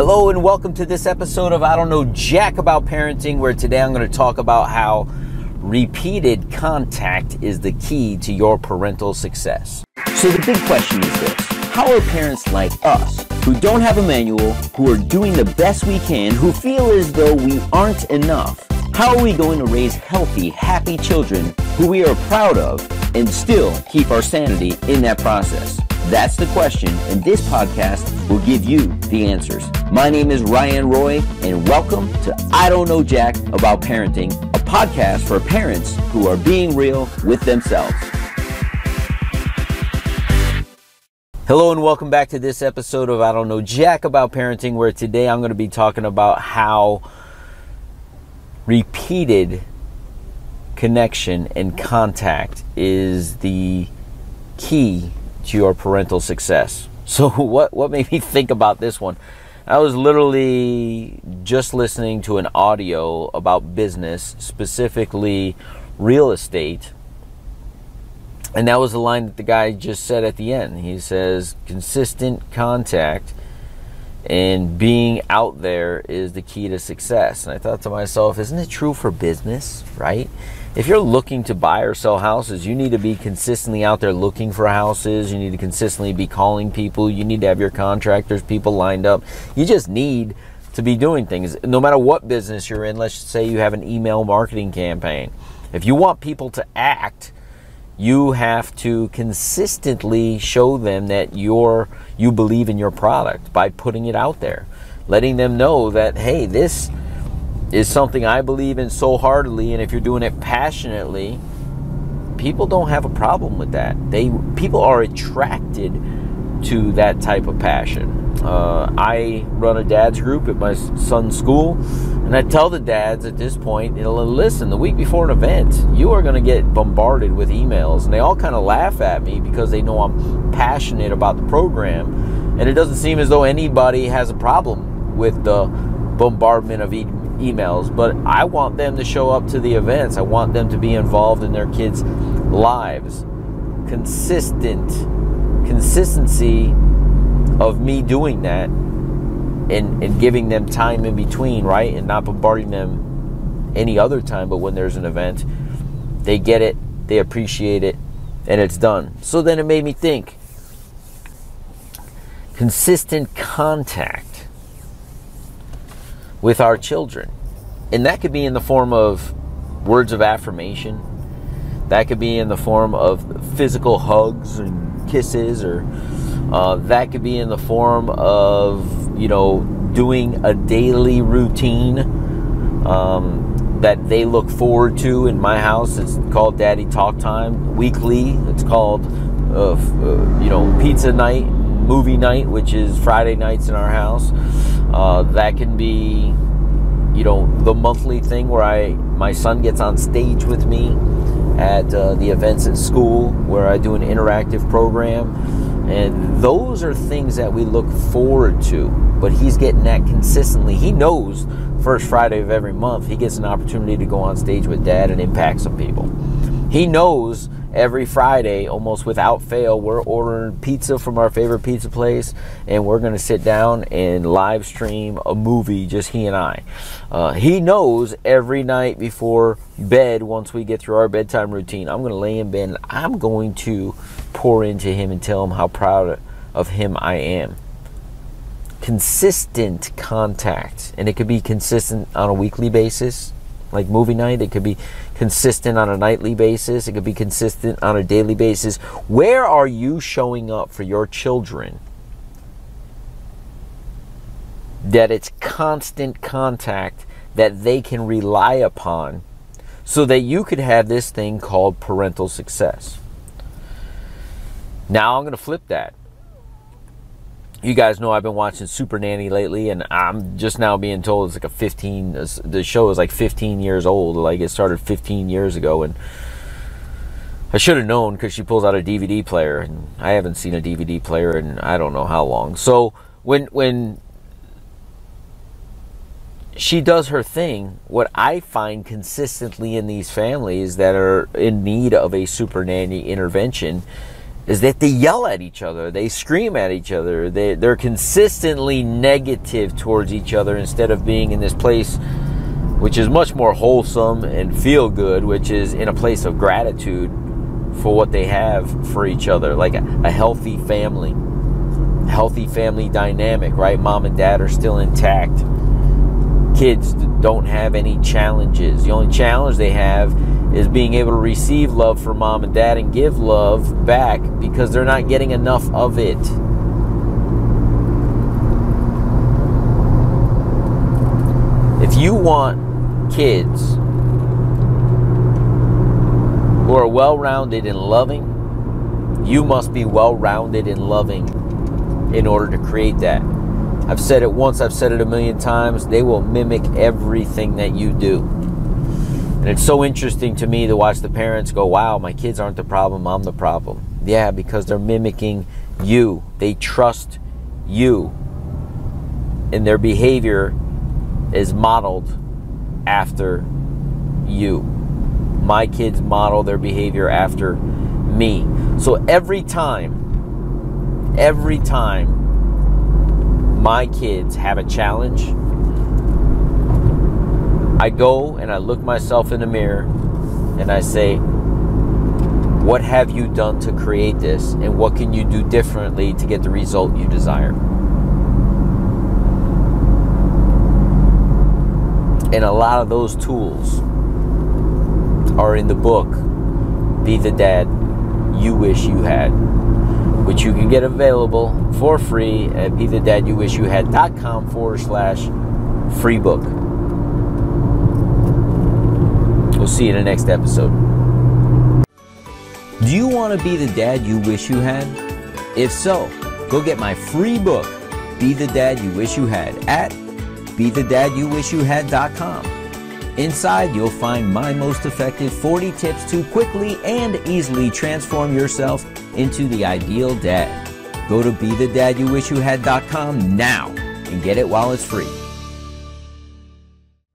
Hello and welcome to this episode of I Don't Know Jack About Parenting, where today I'm going to talk about how repeated contact is the key to your parental success. So the big question is this: how are parents like us, who don't have a manual, who are doing the best we can, who feel as though we aren't enough, how are we going to raise healthy, happy children who we are proud of and still keep our sanity in that process? That's the question, and this podcast will give you the answers. My name is Ryan Roy, and welcome to I Don't Know Jack About Parenting, a podcast for parents who are being real with themselves. Hello and welcome back to this episode of I Don't Know Jack About Parenting, where today I'm going to be talking about how repeated connection and contact is the key to your parental success. So what made me think about this one? I was literally just listening to an audio about business, specifically real estate. And that was the line that the guy just said at the end. He says, consistent contact and being out there is the key to success. And I thought to myself, isn't it true for business, right? If you're looking to buy or sell houses, you need to be consistently out there looking for houses. You need to consistently be calling people. You need to have your contractors, people lined up. You just need to be doing things. No matter what business you're in, let's say you have an email marketing campaign. If you want people to act, you have to consistently show them that you believe in your product by putting it out there, letting them know that, hey, this is something I believe in so heartily, and if you're doing it passionately, people don't have a problem with that. People are attracted to that type of passion. I run a dad's group at my son's school, and I tell the dads at this point, listen, the week before an event, you are going to get bombarded with emails, and they all kind of laugh at me because they know I'm passionate about the program, and it doesn't seem as though anybody has a problem with the bombardment of emails, but I want them to show up to the events. I want them to be involved in their kids' lives. Consistency of me doing that and giving them time in between, right? And not bombarding them any other time, but when there's an event, they get it, they appreciate it, and it's done. So then it made me think, consistent contact with our children. And that could be in the form of words of affirmation. That could be in the form of physical hugs and kisses, or that could be in the form of, doing a daily routine that they look forward to. In my house, it's called Daddy Talk Time. Weekly, it's called, pizza night, movie night, which is Friday nights in our house. That can be, the monthly thing where my son gets on stage with me at the events at school, where I do an interactive program. And those are things that we look forward to, but he's getting that consistently. He knows first Friday of every month he gets an opportunity to go on stage with Dad and impact some people. He knows every Friday, almost without fail, we're ordering pizza from our favorite pizza place, and we're going to sit down and live stream a movie, just he and I. He knows every night before bed, once we get through our bedtime routine, I'm going to lay in bed and I'm going to pour into him and tell him how proud of him I am. Consistent contact, and it could be consistent on a weekly basis, like movie night. It could be consistent on a nightly basis. It could be consistent on a daily basis. Where are you showing up for your children that it's constant contact that they can rely upon, so that you could have this thing called parental success? Now I'm going to flip that. You guys know I've been watching Super Nanny lately, and I'm just now being told it's like the show is like 15 years old. Like, it started 15 years ago, and I should have known because she pulls out a DVD player, and I haven't seen a DVD player in I don't know how long. So when she does her thing, what I find consistently in these families that are in need of a Super Nanny intervention is that they yell at each other, they scream at each other, they're consistently negative towards each other instead of being in this place which is much more wholesome and feel good, which is in a place of gratitude for what they have for each other, like a healthy family dynamic, right? Mom and dad are still intact. Kids don't have any challenges. The only challenge they have is being able to receive love from mom and dad and give love back because they're not getting enough of it. If you want kids who are well-rounded and loving, you must be well-rounded and loving in order to create that. I've said it once, I've said it a million times. They will mimic everything that you do. And it's so interesting to me to watch the parents go, wow, my kids aren't the problem, I'm the problem. Yeah, because they're mimicking you. They trust you. And their behavior is modeled after you. My kids model their behavior after me. So every time my kids have a challenge, I go and I look myself in the mirror and I say, what have you done to create this? And what can you do differently to get the result you desire? And a lot of those tools are in the book, Be the Dad You Wish You Had, which you can get available for free at BeTheDadYouWishYouHad.com/free book. We'll see you in the next episode. Do you want to be the dad you wish you had? If so, go get my free book, Be the Dad You Wish You Had, at BeTheDadYouWishYouHad.com. Inside, you'll find my most effective 40 tips to quickly and easily transform yourself into the ideal dad. Go to BeTheDadYouWishYouHad.com now and get it while it's free.